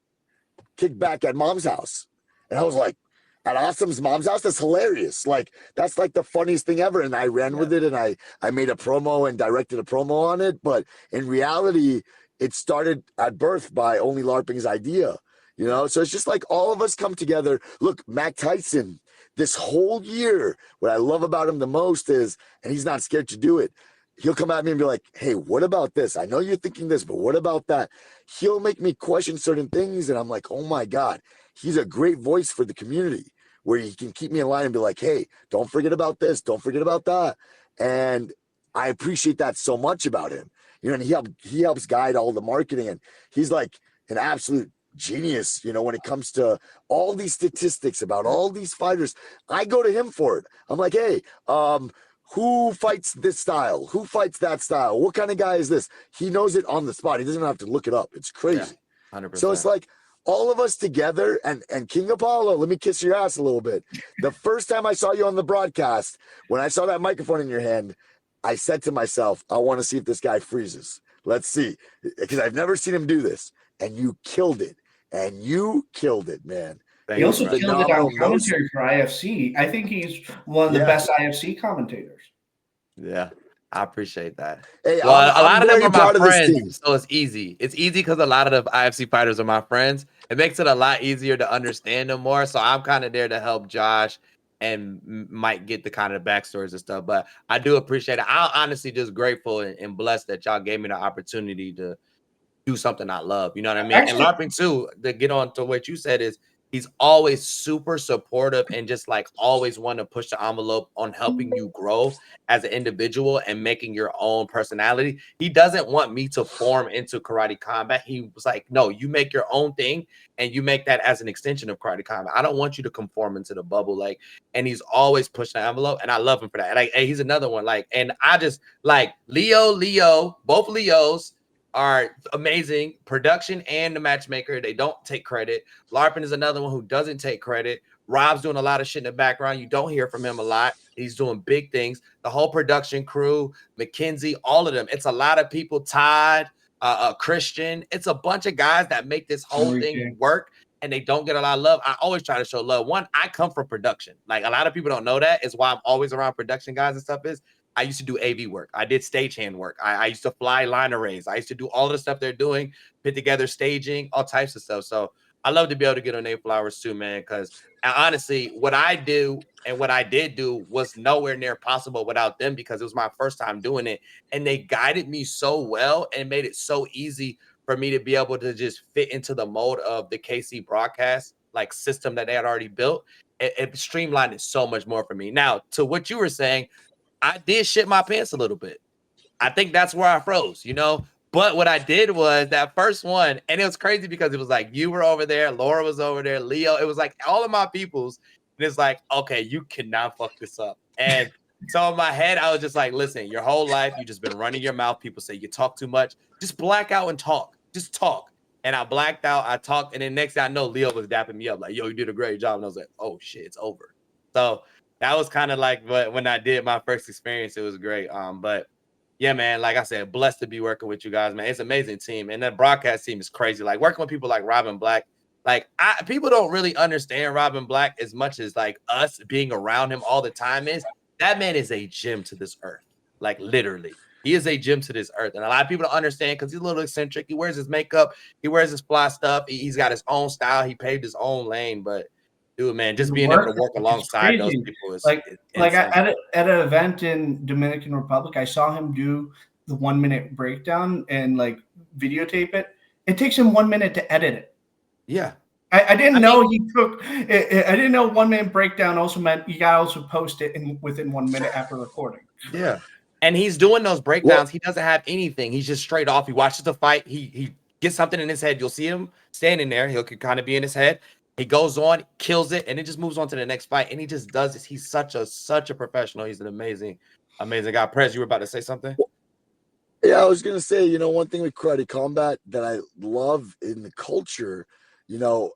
Kickback at Mom's House? And I was like, at Asim's mom's house? That's hilarious. Like, that's like the funniest thing ever. And I ran with it, and I made a promo and directed a promo on it. But in reality, it started at birth by only LARPing's idea, you know? So it's just like all of us come together. Look, Mac Tyson, this whole year, what I love about him the most is, and he's not scared to do it, he'll come at me and be like, hey, what about this? I know you're thinking this, but what about that? He'll make me question certain things, and I'm like, oh my God, he's a great voice for the community, where he can keep me in line and be like, hey, don't forget about this, don't forget about that. And I appreciate that so much about him. You know, and he helps guide all the marketing, and he's like an absolute genius, you know, when it comes to all these statistics about all these fighters. I go to him for it. I'm like, hey, who fights this style? Who fights that style? What kind of guy is this? He knows it on the spot. He doesn't have to look it up. It's crazy. 100%. So it's like all of us together, and King Apollo, let me kiss your ass a little bit. The first time I saw you on the broadcast, when I saw that microphone in your hand, I said to myself, I want to see if this guy freezes. Let's see, because I've never seen him do this. And you killed it. And you killed it, man. He also killed it on commentary for IFC. I think he's one of the best IFC commentators. Yeah, I appreciate that. Hey, well, a lot of them are my of friends, so it's easy. It's easy because a lot of the IFC fighters are my friends. It makes it a lot easier to understand them more. So I'm kind of there to help Josh and Mike get the kind of backstories and stuff. But I do appreciate it. I'm honestly just grateful and blessed that y'all gave me the opportunity to do something I love. You know what I mean? Actually, and LARPing too, to get on to what you said, is he's always super supportive and just like always want to push the envelope on helping you grow as an individual and making your own personality. He doesn't want me to form into Karate Combat. He was like, no, you make your own thing and you make that as an extension of Karate Combat. I don't want you to conform into the bubble. Like, and he's always pushing the envelope, and I love him for that. Like, he's another one. Like, and I just like Leo, both Leos are amazing. Production and the matchmaker, they don't take credit. LARPing is another one who doesn't take credit. Rob's doing a lot of shit in the background. You don't hear from him a lot. He's doing big things. The whole production crew, Mackenzie, all of them. It's a lot of people. Todd, Christian. It's a bunch of guys that make this whole thing work, and they don't get a lot of love. I always try to show love. One, I come from production. Like, a lot of people don't know that. Is why I'm always around production guys and stuff. Is I used to do AV work. I did stagehand work. I used to fly line arrays. I used to do all the stuff they're doing, put together staging, all types of stuff. So I love to be able to get on their flowers too, man, because honestly, what I do and what I did do was nowhere near possible without them, because it was my first time doing it. And they guided me so well and made it so easy for me to be able to just fit into the mode of the KC broadcast like system that they had already built. It streamlined it so much more for me. Now, to what you were saying, I did shit my pants a little bit. I think that's where I froze, you know? But what I did was that first one, and it was crazy because it was like you were over there, Laura was over there, Leo. It was like all of my peoples. And it's like, okay, you cannot fuck this up. And so in my head, I was just like, listen, your whole life, you just been running your mouth. People say you talk too much. Just black out and talk. Just talk. And I blacked out. I talked. And then next thing I know, Leo was dapping me up like, yo, you did a great job. And I was like, oh, shit, it's over. So that was kind of like when I did my first experience. It was great. But yeah, man, like I said, blessed to be working with you guys, man. It's an amazing team. And that broadcast team is crazy. Like working with people like Robin Black. Like people don't really understand Robin Black as much as like us being around him all the time is. That man is a gem to this earth. Like literally. He is a gem to this earth. And a lot of people don't understand because he's a little eccentric. He wears his makeup. He wears his fly stuff. He's got his own style. He paved his own lane. But, dude, man, just being able to work alongside those people is like at an event in Dominican Republic, I saw him do the 1 minute breakdown and like videotape it. It takes him 1 minute to edit it. Yeah. I didn't know he took. I didn't know 1 minute breakdown also meant you got to also post it within 1 minute after recording. Yeah, and he's doing those breakdowns. He doesn't have anything. He's just straight off. He watches the fight. He gets something in his head. You'll see him standing there. He'll kind of be in his head. He goes on, kills it, and it just moves on to the next fight. And he just does this. He's such a professional. He's an amazing guy. Prez, you were about to say something? Yeah, I was gonna say, one thing with karate combat that I love in the culture,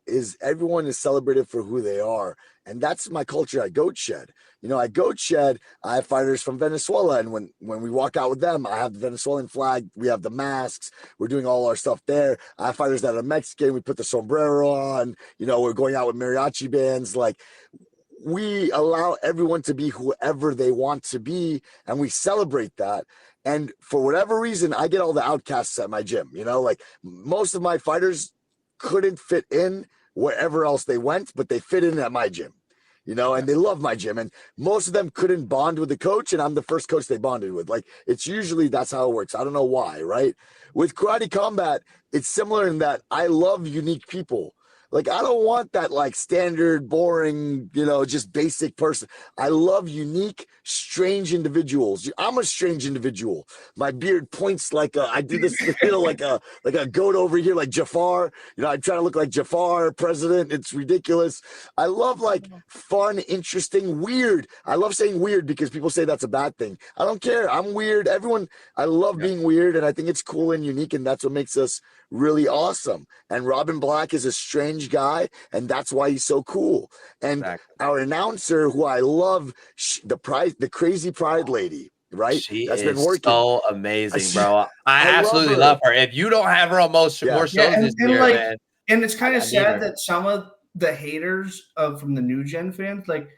is everyone is celebrated for who they are. And that's my culture at Goat Shed. At Goat Shed, I have fighters from Venezuela. And when we walk out with them, I have the Venezuelan flag. We have the masks. We're doing all our stuff there. I have fighters that are Mexican. We put the sombrero on. We're going out with mariachi bands. Like, we allow everyone to be whoever they want to be. And we celebrate that. And for whatever reason, I get all the outcasts at my gym. Like most of my fighters couldn't fit in wherever else they went, but they fit in at my gym, and they love my gym. And most of them couldn't bond with the coach, and I'm the first coach they bonded with. Like, it's usually that's how it works. I don't know why, right? With karate combat, it's similar in that I love unique people. Like, I don't want that like standard, boring, just basic person. I love unique, strange individuals. I'm a strange individual. My beard points like I do this, like a goat over here, like Jafar. I try to look like Jafar, president. It's ridiculous. I love like fun, interesting, weird. I love saying weird because people say that's a bad thing. I don't care. I'm weird. I love being weird, and I think it's cool and unique, and that's what makes us really awesome. And Robin Black is a strange guy, and that's why he's so cool. And our announcer, who I love, the crazy pride lady, right? That's been working. So amazing, bro. I absolutely love her. If you don't have her on more shows this year, man. And it's kind of sad that some of the haters from the new gen fans, like,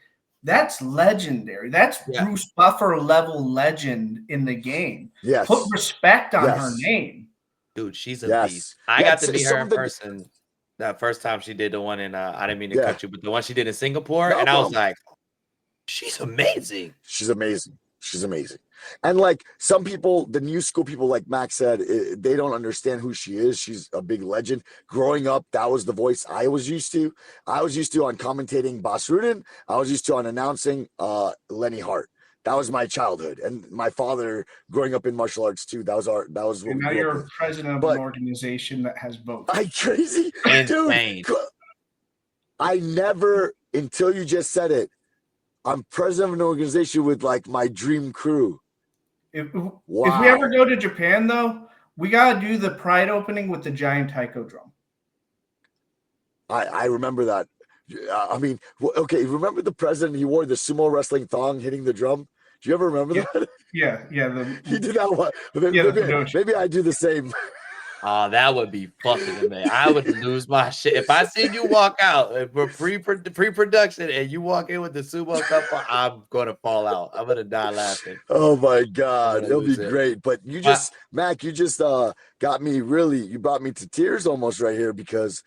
that's legendary. That's Bruce Buffer level legend in the game. Yes. Put respect on her name. Dude, she's a beast. I got to meet her in person that first time she did the one in I didn't mean to cut you, but the one she did in Singapore, and I was like, she's amazing. She's amazing. She's amazing. And like some people, the new school people, like Max said, they don't understand who she is. She's a big legend. Growing up, that was the voice I was used to. I was used to on commentating Bas Rutten. I was used to on announcing Lenny Hart. That was my childhood, and my father growing up in martial arts too. That was what and now you're president of an organization that has both. I crazy, insane. Dude. I never, until you just said it, I'm president of an organization with like my dream crew. If we ever go to Japan, though, we gotta do the Pride opening with the giant taiko drum. I remember that. I mean, okay. Remember the president? He wore the sumo wrestling thong, hitting the drum. Do you ever remember that? Yeah. He did that one. Maybe I do the same. Oh, that would be fucking amazing. I would lose my shit if I seen you walk out for pre-production and you walk in with the sumo cup on. I'm gonna fall out. I'm gonna die laughing. Oh my god, it'll be great. But you just, Mac, you just got me really. You brought me to tears almost right here because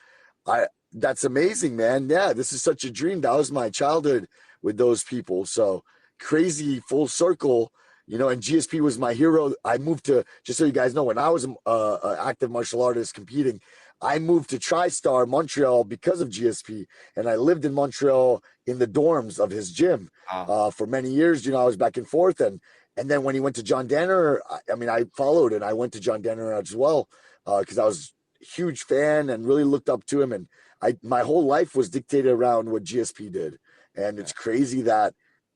that's amazing, man. Yeah, this is such a dream. That was my childhood with those people. So crazy full circle, and GSP was my hero. I moved to, just so you guys know, when I was an active martial artist competing, I moved to TriStar Montreal because of GSP. And I lived in Montreal in the dorms of his gym for many years. I was back and forth. And then when he went to John Danner, I followed and I went to John Danner as well because I was a huge fan and really looked up to him. And my whole life was dictated around what GSP did. And it's crazy that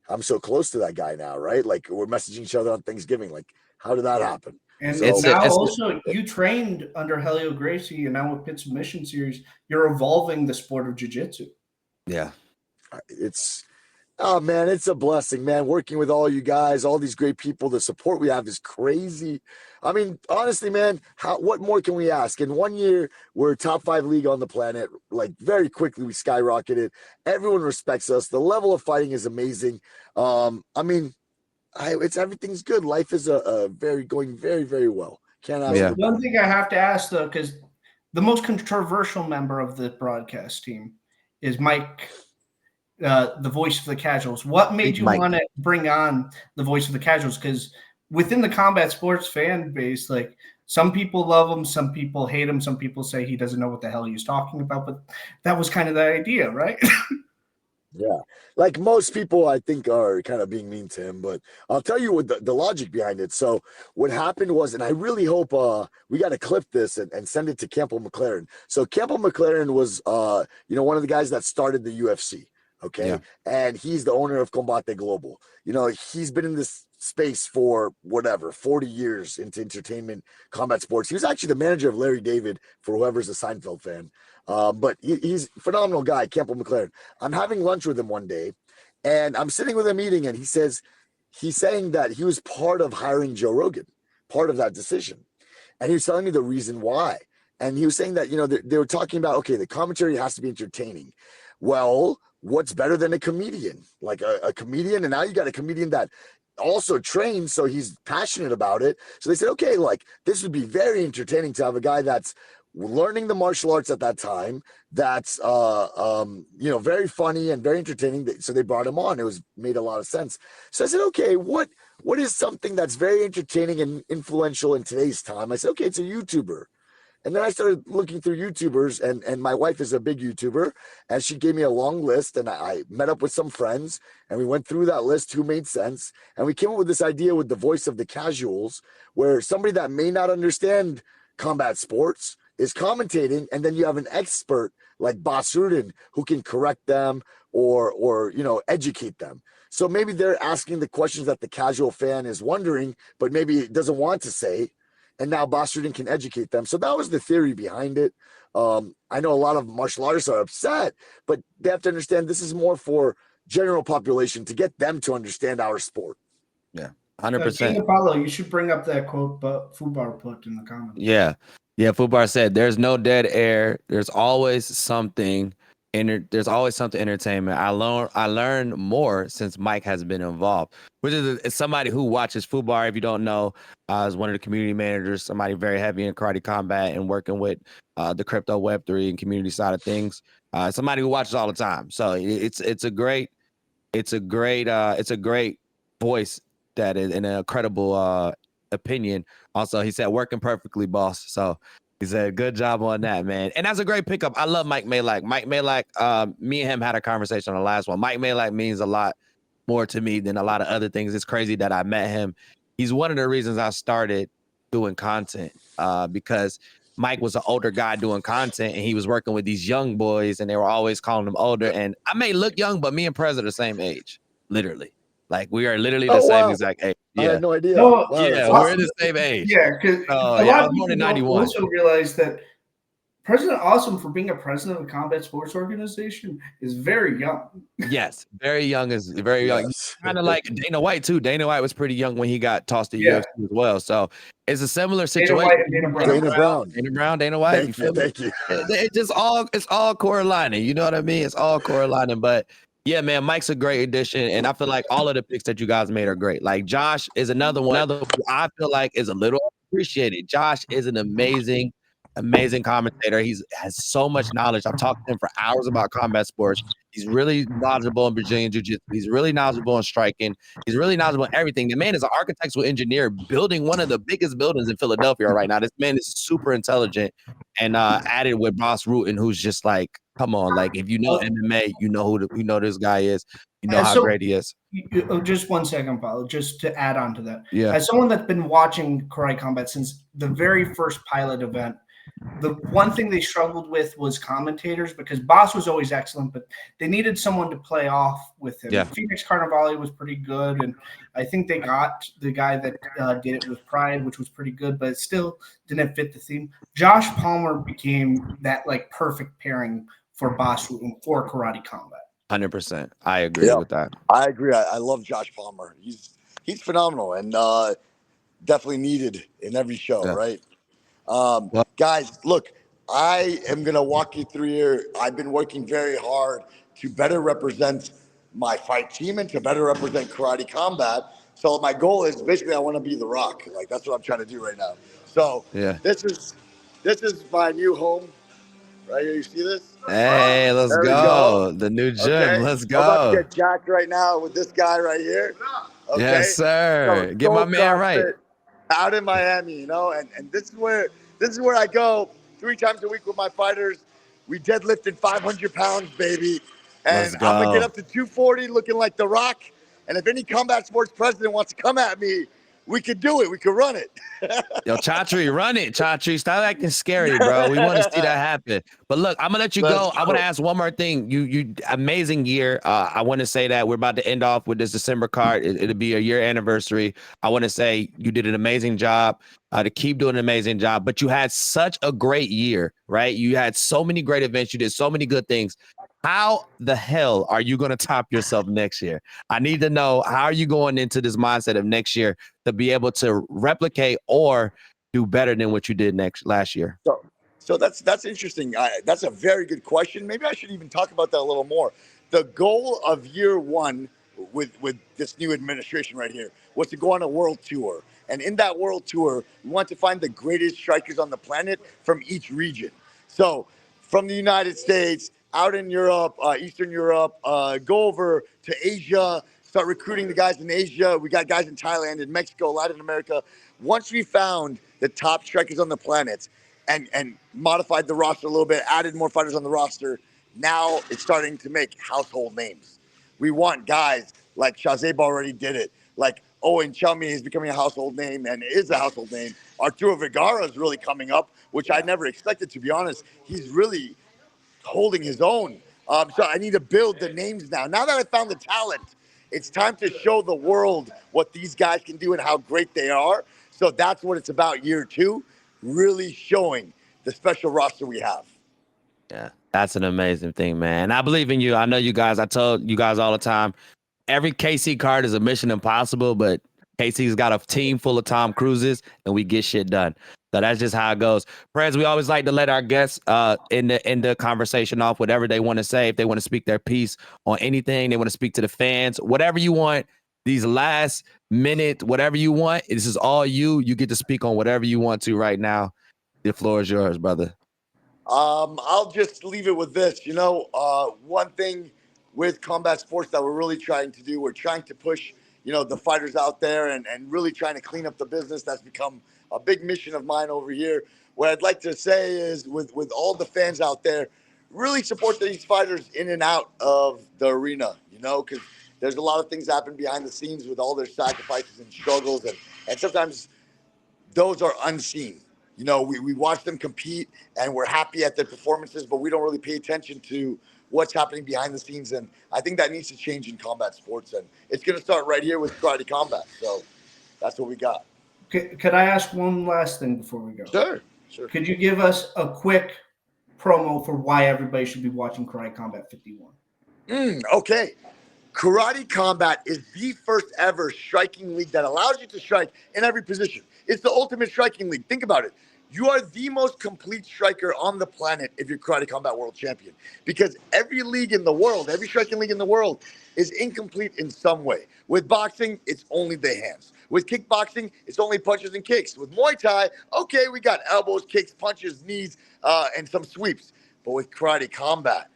I'm so close to that guy now, right? Like we're messaging each other on Thanksgiving. Like, how did that happen? And you trained under Helio Gracie, and now with Pit Submission Series, you're evolving the sport of jiu-jitsu. Yeah. Oh man, it's a blessing, man. Working with all you guys, all these great people, the support we have is crazy. I mean, honestly, man, what more can we ask? In 1 year, we're top 5 league on the planet. Like very quickly, we skyrocketed. Everyone respects us. The level of fighting is amazing. I mean, it's everything's good. Life is going very, very well. Can't ask Yeah. for One better. thing I have to ask though, because the most controversial member of the broadcast team is Mike, the voice of the casuals. What made you Mike. want to bring on the voice of the casuals? Because within the combat sports fan base, like some people love him, some people hate him, some people say he doesn't know what the hell he's talking about. But that was kind of the idea, right? Yeah. Like most people, I think, are kind of being mean to him, but I'll tell you what the logic behind it. So what happened was, and I really hope we got to clip this and send it to Campbell McLaren. So Campbell McLaren was, one of the guys that started the UFC. Okay. Yeah. And he's the owner of Combate Global. He's been in this space for 40 years into entertainment, combat sports. He was actually the manager of Larry David, for whoever's a Seinfeld fan. But he's a phenomenal guy, Campbell McLaren. I'm having lunch with him one day, and I'm sitting with him eating, and he's saying that he was part of hiring Joe Rogan, part of that decision. And he was telling me the reason why. And he was saying that, they were talking about, okay, the commentary has to be entertaining. Well, what's better than a comedian? Like a comedian, and now you got a comedian that also trained, so he's passionate about it. So they said, okay, like this would be very entertaining to have a guy that's learning the martial arts at that time, that's very funny and very entertaining. So they brought him on. It made a lot of sense. So I said, okay, what is something that's very entertaining and influential in today's time? I said, okay, it's a YouTuber. And then I started looking through YouTubers, and my wife is a big YouTuber, and she gave me a long list, and I met up with some friends, and we went through that list who made sense, and we came up with this idea with the voice of the casuals, where somebody that may not understand combat sports is commentating, and then you have an expert like Bas Rutten who can correct them or educate them. So maybe they're asking the questions that the casual fan is wondering, but maybe doesn't want to say. And now Bas Rutten can educate them. So that was the theory behind it. I know a lot of martial artists are upset, but they have to understand this is more for general population to get them to understand our sport. Yeah. 100%. Apollo, you should bring up that quote Fubar put in the comments. Yeah. Fubar said, "There's no dead air. There's always something. There's always something entertainment. I learned more since Mike has been involved." Which is somebody who watches Fubar. If you don't know, is one of the community managers. Somebody very heavy in karate combat and working with the crypto Web3 and community side of things. Somebody who watches all the time. So it's a great voice that is an incredible opinion. Also, he said, "Working perfectly, boss." So he said, "Good job on that, man." And that's a great pickup. I love Mike Malak. Mike Malak, me and him had a conversation on the last one. Mike Malak means a lot more to me than a lot of other things. It's crazy that I met him. He's one of the reasons I started doing content because Mike was an older guy doing content, and he was working with these young boys, and they were always calling him older. And I may look young, but me and Prez are the same age, literally. Like we are literally the same exact age. Yeah. I had no idea. No, wow, yeah, we're the same age. Yeah, because I was born in 91. Also realize that President Awesome, for being a president of a combat sports organization, is very young. Yes, very young is very young. Yes. Kind of like Dana White too. Dana White was pretty young when he got tossed to UFC as well. So it's a similar situation. Dana White and Dana Brown. Dana White. Thank you. It's all correlating. You know what I mean? It's all correlating. But yeah, man, Mike's a great addition, and I feel like all of the picks that you guys made are great. Like Josh is another one. I feel like is a little appreciated. Josh is an amazing commentator. He has so much knowledge. I've talked to him for hours about combat sports. He's really knowledgeable in Brazilian Jiu-Jitsu. He's really knowledgeable in striking. He's really knowledgeable in everything. The man is an architectural engineer building one of the biggest buildings in Philadelphia right now. This man is super intelligent, and added with Bas Rutten, who's just like, come on, like if you know MMA, you know this guy is. You know how great he is. Just 1 second, Paulo, just to add on to that. Yeah. As someone that's been watching Karate Combat since the very first pilot event, the one thing they struggled with was commentators, because Bas was always excellent, but they needed someone to play off with him. Yeah. Phoenix Carnivale was pretty good, and I think they got the guy that did it with Pride, which was pretty good, but it still didn't fit the theme. Josh Palmer became that like perfect pairing for Bas Rutten for Karate Combat. 100%. I agree with that. I agree. I love Josh Palmer. He's phenomenal and definitely needed in every show, right? Guys, look, I am going to walk you through here. I've been working very hard to better represent my fight team and to better represent Karate Combat. So my goal is basically I want to be The Rock. Like that's what I'm trying to do right now. So Yeah. this is my new home right here. You see this? Hey, let's There we go. go. The new gym. Okay. Let's I'm about to go. get jacked right now with this guy right here. Yes, Okay. So sir. Get my Soul man right. CrossFit out in Miami, you know, and this is where I go 3 times a week with my fighters. We deadlifted 500 pounds, baby. Let's And I'm gonna get go. up to 240 looking like The Rock. And if any combat sports president wants to come at me, we could do it. We could run it. Yo, Chatri, run it. Chatri, stop acting scary, bro. We want to see that happen. But look, I'm gonna let you Let's go. I want go. to ask one more thing. You amazing year. I want to say that we're about to end off with this December card. It'll be a year anniversary. I want to say you did an amazing job. To keep doing an amazing job. But you had such a great year, right? You had so many great events. You did so many good things. How the hell are you going to top yourself next year? I need to know, how are you going into this mindset of next year to be able to replicate or do better than what you did last year? So that's interesting. That's a very good question. Maybe I should even talk about that a little more. The goal of year one with this new administration right here was to go on a world tour. And in that world tour, we want to find the greatest strikers on the planet from each region. So from the United States, out in Europe, Eastern Europe, go over to Asia, start recruiting the guys in Asia. We got guys in Thailand, in Mexico, Latin America. Once we found the top strikers on the planet and modified the roster a little bit, added more fighters on the roster, now it's starting to make household names. We want guys like Shazib already did it. Like Owen Chummy is becoming a household name and is a household name. Arturo Vergara is really coming up, which I never expected, to be honest. He's really holding his own. So I need to build the names now. Now that I found the talent, it's time to show the world what these guys can do and how great they are. So that's what it's about year two, really showing the special roster we have. Yeah, that's an amazing thing, man. I believe in you. I know you guys. I told you guys all the time, every KC card is a mission impossible, but KC's got a team full of Tom Cruises and we get shit done. So that's just how it goes. Friends, we always like to let our guests in the conversation off whatever they want to say. If they want to speak their piece on anything, they want to speak to the fans, whatever you want. These last minute, whatever you want, this is all you. You get to speak on whatever you want to right now. The floor is yours, brother. I'll just leave it with this. One thing with combat sports that we're really trying to do, we're trying to push, the fighters out there and really trying to clean up the business. That's become a big mission of mine over here. What I'd like to say is with all the fans out there, really support these fighters in and out of the arena, because there's a lot of things happen behind the scenes with all their sacrifices and struggles. And sometimes those are unseen. We watch them compete and we're happy at their performances, but we don't really pay attention to what's happening behind the scenes. And I think that needs to change in combat sports. And it's going to start right here with Karate Combat. So that's what we got. Could I ask one last thing before we go? Sure. Could you give us a quick promo for why everybody should be watching Karate Combat 51? Okay. Karate Combat is the first ever striking league that allows you to strike in every position. It's the ultimate striking league. Think about it. You are the most complete striker on the planet if you're Karate Combat World Champion, because every league in the world, every striking league in the world is incomplete in some way. With boxing, it's only the hands. With kickboxing, it's only punches and kicks. With Muay Thai, okay, we got elbows, kicks, punches, knees, and some sweeps. But with Karate Combat,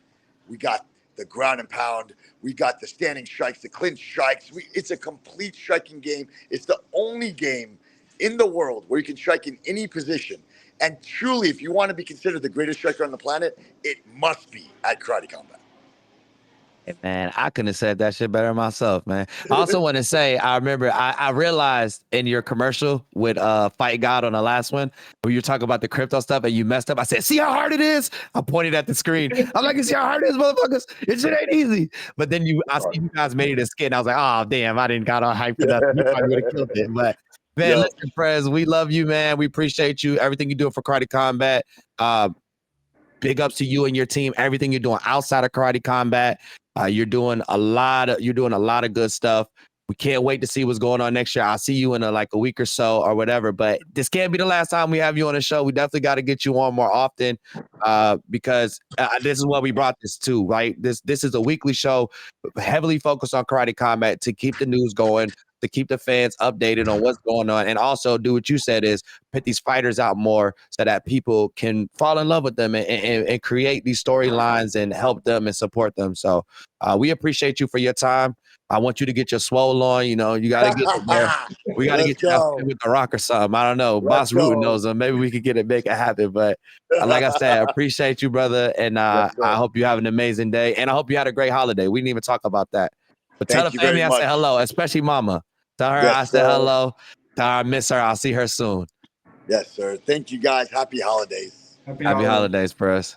we got the ground and pound. We got the standing strikes, the clinch strikes. It's a complete striking game. It's the only game in the world where you can strike in any position. And truly, if you want to be considered the greatest striker on the planet, it must be at Karate Combat. Hey, man, I couldn't have said that shit better myself, man. I also want to say, I remember I realized in your commercial with Fight God on the last one, where you talk about the crypto stuff and you messed up. I said, see how hard it is? I pointed at the screen. I'm like, you see how hard it is, motherfuckers? It shit ain't easy. But then I see you guys made it a skit. And I was like, oh, damn, I didn't got all hyped for that. You probably would have killed it. But man, listen, friends, we love you, man. We appreciate you. Everything you're doing for Karate Combat. Big ups to you and your team. Everything you're doing outside of Karate Combat. You're doing a lot of good stuff. We can't wait to see what's going on next year. I'll see you in a week or so or whatever. But this can't be the last time we have you on the show. We definitely got to get you on more often because this is what we brought this to, right? This is a weekly show heavily focused on Karate Combat to keep the news going. to keep the fans updated on what's going on, and also do what you said is put these fighters out more so that people can fall in love with them and create these storylines and help them and support them. So we appreciate you for your time. I want you to get your swole on. You know, you got to get it there. We got to get you that fight with The Rock or something. I don't know. Boss Rutan knows him. Maybe we could make it happen. But like I said, I appreciate you, brother. And I hope you have an amazing day. And I hope you had a great holiday. We didn't even talk about that. But tell the family I said hello, especially Mama. Tell her I said hello. Tell her I miss her. I'll see her soon. Yes, sir. Thank you, guys. Happy holidays. Happy holidays, Press.